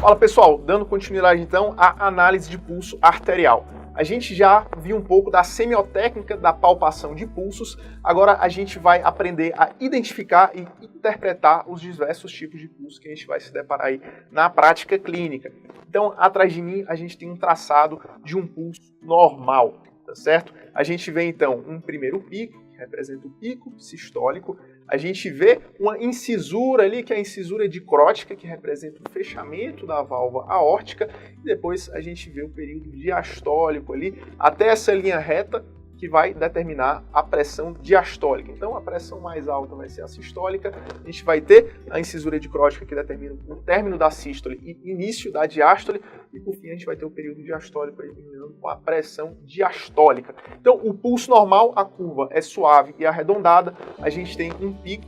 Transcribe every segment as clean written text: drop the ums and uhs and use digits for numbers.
Fala pessoal, dando continuidade então à análise de pulso arterial. A gente já viu um pouco da semiotécnica da palpação de pulsos, agora a gente vai aprender a identificar e interpretar os diversos tipos de pulso que a gente vai se deparar aí na prática clínica. Então, atrás de mim, a gente tem um traçado de um pulso normal, tá certo? A gente vê então um primeiro pico, que representa o pico sistólico. A gente vê uma incisura ali, que é a incisura dicrótica, que representa o fechamento da válvula aórtica. E depois a gente vê o período diastólico ali, até essa linha reta, que vai determinar a pressão diastólica. Então, a pressão mais alta vai ser a sistólica. A gente vai ter a incisura dicrótica, que determina o término da sístole e início da diástole. E, por fim, a gente vai ter o período diastólico, terminando com a pressão diastólica. Então, o pulso normal, a curva é suave e arredondada. A gente tem um pico.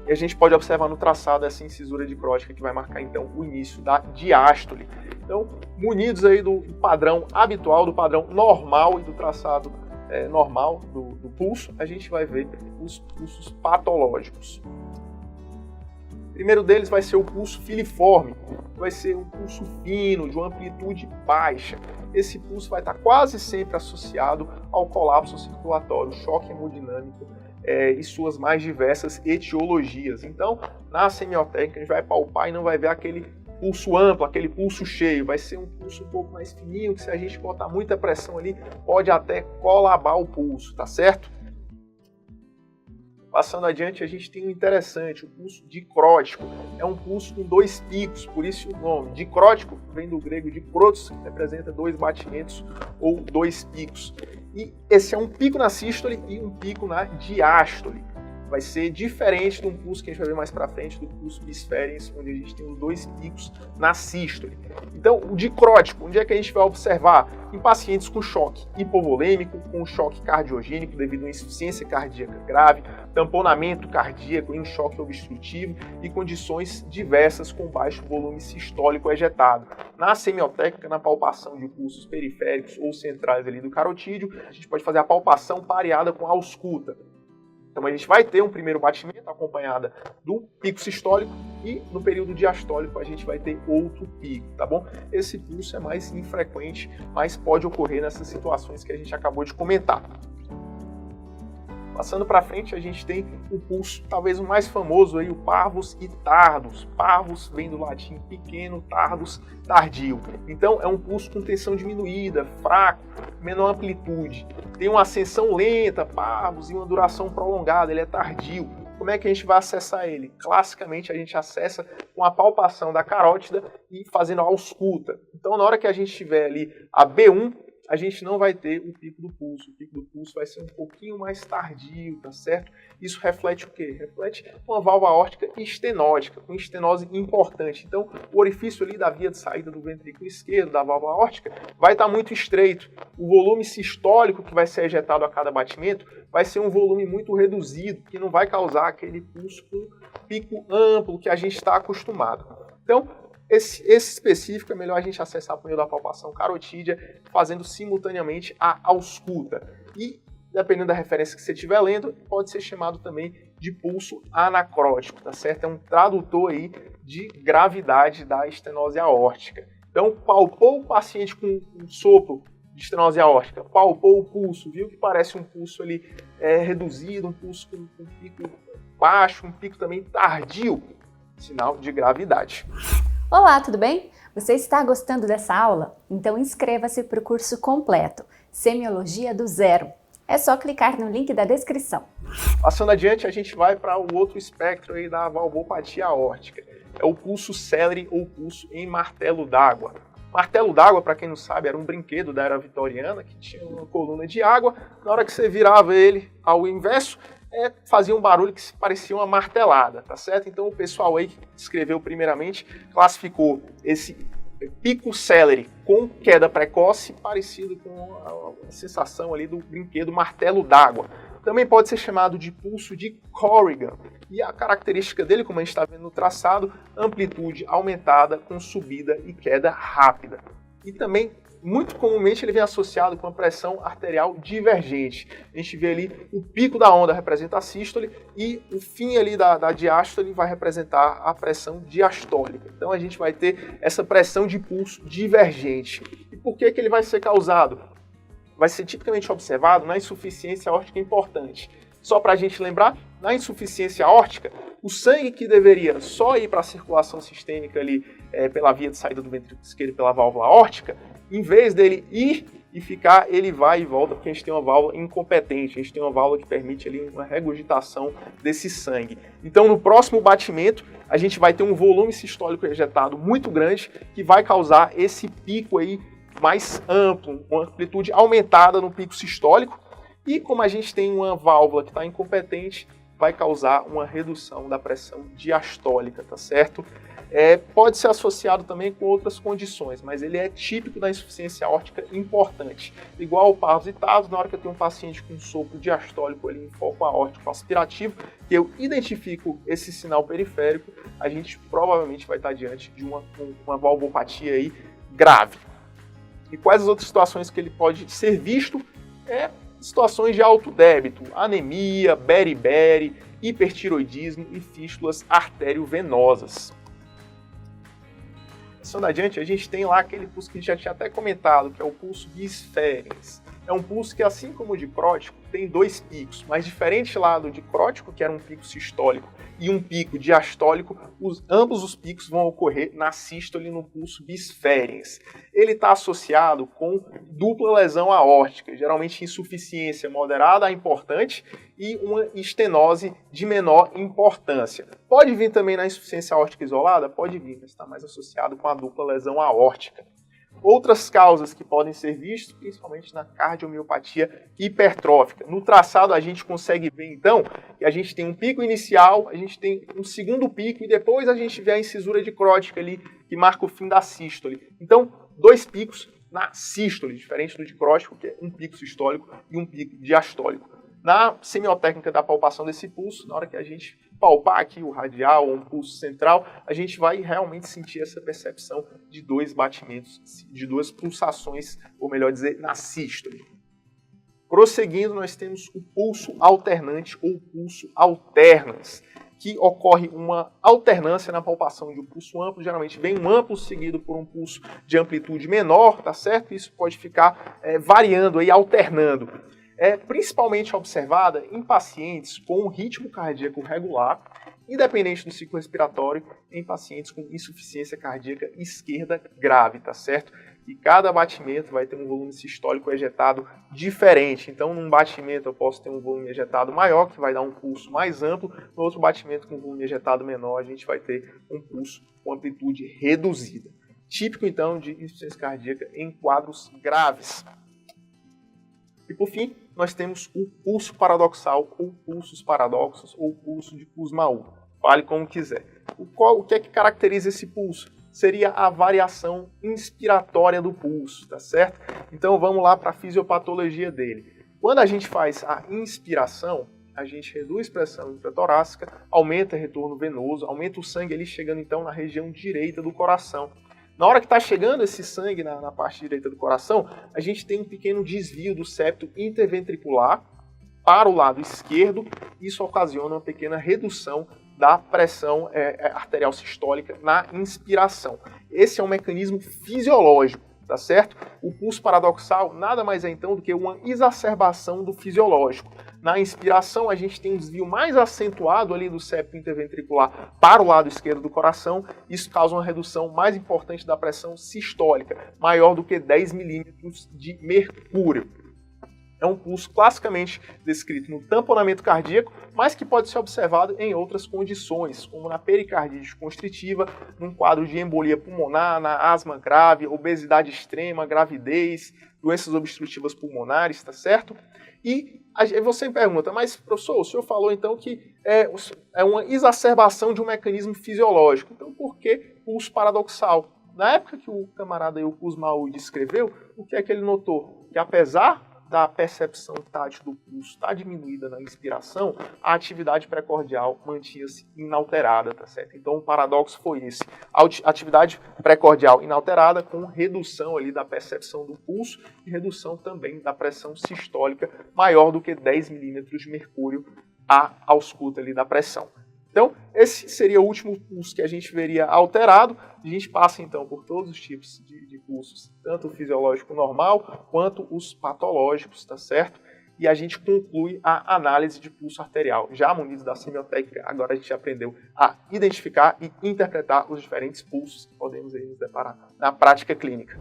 E a gente pode observar no traçado essa incisura dicrótica, que vai marcar, então, o início da diástole. Então, munidos aí do padrão habitual, do padrão normal e do traçado normal do pulso, a gente vai ver os pulsos patológicos. O primeiro deles vai ser o pulso filiforme, vai ser um pulso fino, de uma amplitude baixa. Esse pulso vai estar quase sempre associado ao colapso circulatório, choque hemodinâmico e suas mais diversas etiologias. Então, na semiotécnica, a gente vai palpar e não vai ver aquele pulso amplo, aquele pulso cheio, vai ser um pulso um pouco mais fininho, que se a gente botar muita pressão ali, pode até colabar o pulso, tá certo? Passando adiante, a gente tem um interessante, o pulso dicrótico. É um pulso com dois picos, por isso o nome. Dicrótico vem do grego dikrotos, que representa dois batimentos ou dois picos. E esse é um pico na sístole e um pico na diástole. Vai ser diferente de um pulso que a gente vai ver mais para frente, do pulso bisferens, onde a gente tem os dois picos na sístole. Então, o dicrótico, onde é que a gente vai observar? Em pacientes com choque hipovolêmico, com choque cardiogênico devido a uma insuficiência cardíaca grave, tamponamento cardíaco e um choque obstrutivo e condições diversas com baixo volume sistólico ejetado. Na semiotécnica, na palpação de pulsos periféricos ou centrais ali do carotídeo, a gente pode fazer a palpação pareada com a ausculta. Então a gente vai ter um primeiro batimento acompanhado do pico sistólico e no período diastólico a gente vai ter outro pico, tá bom? Esse pulso é mais infrequente, mas pode ocorrer nessas situações que a gente acabou de comentar. Passando para frente, a gente tem o pulso, talvez o mais famoso aí, o parvus e tardus. Parvus vem do latim pequeno, tardus, tardio. Então é um pulso com tensão diminuída, fraco, menor amplitude. Tem uma ascensão lenta, parvus, e uma duração prolongada, ele é tardio. Como é que a gente vai acessar ele? Classicamente a gente acessa com a palpação da carótida e fazendo a ausculta. Então na hora que a gente tiver ali a B1, a gente não vai ter o pico do pulso. O pico do pulso vai ser um pouquinho mais tardio, tá certo? Isso reflete o quê? Reflete uma válvula aórtica estenótica, com estenose importante. Então, o orifício ali da via de saída do ventrículo esquerdo, da válvula aórtica, vai estar muito estreito. O volume sistólico que vai ser ejetado a cada batimento vai ser um volume muito reduzido, que não vai causar aquele pulso com pico amplo que a gente está acostumado. Então, esse específico é melhor a gente acessar por meio da palpação carotídea, fazendo simultaneamente a ausculta. E, dependendo da referência que você estiver lendo, pode ser chamado também de pulso anacrótico, tá certo? É um tradutor aí de gravidade da estenose aórtica. Então, palpou o paciente com um sopro de estenose aórtica, palpou o pulso, viu que parece um pulso ali reduzido, um pulso com um pico baixo, um pico também tardio, sinal de gravidade. Olá, tudo bem? Você está gostando dessa aula? Então inscreva-se para o curso completo, Semiologia do Zero. É só clicar no link da descrição. Passando adiante, a gente vai para o outro espectro aí da valvopatia aórtica. É o pulso célere ou pulso em martelo d'água. Martelo d'água, para quem não sabe, era um brinquedo da era vitoriana que tinha uma coluna de água. Na hora que você virava ele ao inverso, fazia um barulho que parecia uma martelada, tá certo? Então o pessoal aí que escreveu primeiramente classificou esse pico célere com queda precoce parecido com a sensação ali do brinquedo martelo d'água. Também pode ser chamado de pulso de Corrigan. E a característica dele, como a gente está vendo no traçado, amplitude aumentada com subida e queda rápida. E também muito comumente ele vem associado com a pressão arterial divergente. A gente vê ali o pico da onda representa a sístole e o fim ali da diástole vai representar a pressão diastólica. Então a gente vai ter essa pressão de pulso divergente. E por que ele vai ser causado? Vai ser tipicamente observado na insuficiência aórtica importante. Só para a gente lembrar, na insuficiência aórtica, o sangue que deveria só ir para a circulação sistêmica ali pela via de saída do ventrículo esquerdo pela válvula aórtica, em vez dele ir e ficar, ele vai e volta, porque a gente tem uma válvula incompetente, a gente tem uma válvula que permite ali uma regurgitação desse sangue. Então, no próximo batimento, a gente vai ter um volume sistólico ejetado muito grande, que vai causar esse pico aí mais amplo, uma amplitude aumentada no pico sistólico, e como a gente tem uma válvula que está incompetente, vai causar uma redução da pressão diastólica, tá certo? Pode ser associado também com outras condições, mas ele é típico da insuficiência aórtica importante. Igual o parasitado, na hora que eu tenho um paciente com sopro diastólico ali em foco aórtico aspirativo, que eu identifico esse sinal periférico, a gente provavelmente vai estar diante de uma valvopatia aí grave. E quais as outras situações que ele pode ser visto? Situações de alto débito, anemia, beriberi, hipertiroidismo e fístulas arteriovenosas. Passando adiante, a gente tem lá aquele pulso que a gente já tinha até comentado, que é o pulso bisferens. É um pulso que, assim como o dicrótico, tem dois picos, mas diferente lá do dicrótico, que era um pico sistólico, e um pico diastólico, ambos os picos vão ocorrer na sístole no pulso bisferens. Ele está associado com dupla lesão aórtica, geralmente insuficiência moderada a importante e uma estenose de menor importância. Pode vir também na insuficiência aórtica isolada? Pode vir, mas está mais associado com a dupla lesão aórtica. Outras causas que podem ser vistas, principalmente na cardiomiopatia hipertrófica. No traçado a gente consegue ver então que a gente tem um pico inicial, a gente tem um segundo pico e depois a gente vê a incisura dicrótica ali que marca o fim da sístole. Então, dois picos na sístole, diferente do dicrótico, que é um pico sistólico e um pico diastólico. Na semiotécnica da palpação desse pulso, na hora que a gente palpar aqui o radial ou um pulso central, a gente vai realmente sentir essa percepção de dois batimentos, de duas pulsações, ou melhor dizer, na sístole. Prosseguindo, nós temos o pulso alternante ou pulso alternans, que ocorre uma alternância na palpação de um pulso amplo, geralmente vem um amplo seguido por um pulso de amplitude menor, tá certo? Isso pode ficar variando aí, alternando. Principalmente observada em pacientes com um ritmo cardíaco regular, independente do ciclo respiratório, em pacientes com insuficiência cardíaca esquerda grave, tá certo? E cada batimento vai ter um volume sistólico ejetado diferente. Então, num batimento eu posso ter um volume ejetado maior, que vai dar um pulso mais amplo. No outro batimento com volume ejetado menor, a gente vai ter um pulso com amplitude reduzida. Típico, então, de insuficiência cardíaca em quadros graves. E, por fim, nós temos o pulso paradoxal, ou pulsos paradoxos, ou pulso de Kussmaul. Fale como quiser. O que é que caracteriza esse pulso? Seria a variação inspiratória do pulso, tá certo? Então vamos lá para a fisiopatologia dele. Quando a gente faz a inspiração, a gente reduz a pressão intratorácica, aumenta o retorno venoso, aumenta o sangue ali chegando então na região direita do coração. Na hora que está chegando esse sangue na parte direita do coração, a gente tem um pequeno desvio do septo interventricular para o lado esquerdo. Isso ocasiona uma pequena redução da pressão arterial sistólica na inspiração. Esse é um mecanismo fisiológico, tá certo? O pulso paradoxal nada mais é então do que uma exacerbação do fisiológico. Na inspiração, a gente tem um desvio mais acentuado ali do septo interventricular para o lado esquerdo do coração. Isso causa uma redução mais importante da pressão sistólica, maior do que 10 milímetros de mercúrio. É um pulso classicamente descrito no tamponamento cardíaco, mas que pode ser observado em outras condições, como na pericardite constritiva, num quadro de embolia pulmonar, na asma grave, obesidade extrema, gravidez, doenças obstrutivas pulmonares, tá certo? E aí você me pergunta, mas professor, o senhor falou então que é uma exacerbação de um mecanismo fisiológico. Então por que pulso paradoxal? Na época que o camarada o Kussmaul descreveu, o que é que ele notou? Que apesar da percepção tátil do pulso está diminuída na inspiração, a atividade pré-cordial mantinha-se inalterada, tá certo? Então o paradoxo foi esse. A atividade pré-cordial inalterada com redução ali da percepção do pulso e redução também da pressão sistólica maior do que 10 milímetros de mercúrio à ausculta ali da pressão. Então, esse seria o último pulso que a gente veria alterado. A gente passa, então, por todos os tipos de pulsos, tanto o fisiológico normal, quanto os patológicos, tá certo? E a gente conclui a análise de pulso arterial. Já munidos da semiotécnica, agora a gente aprendeu a identificar e interpretar os diferentes pulsos que podemos aí nos deparar na prática clínica.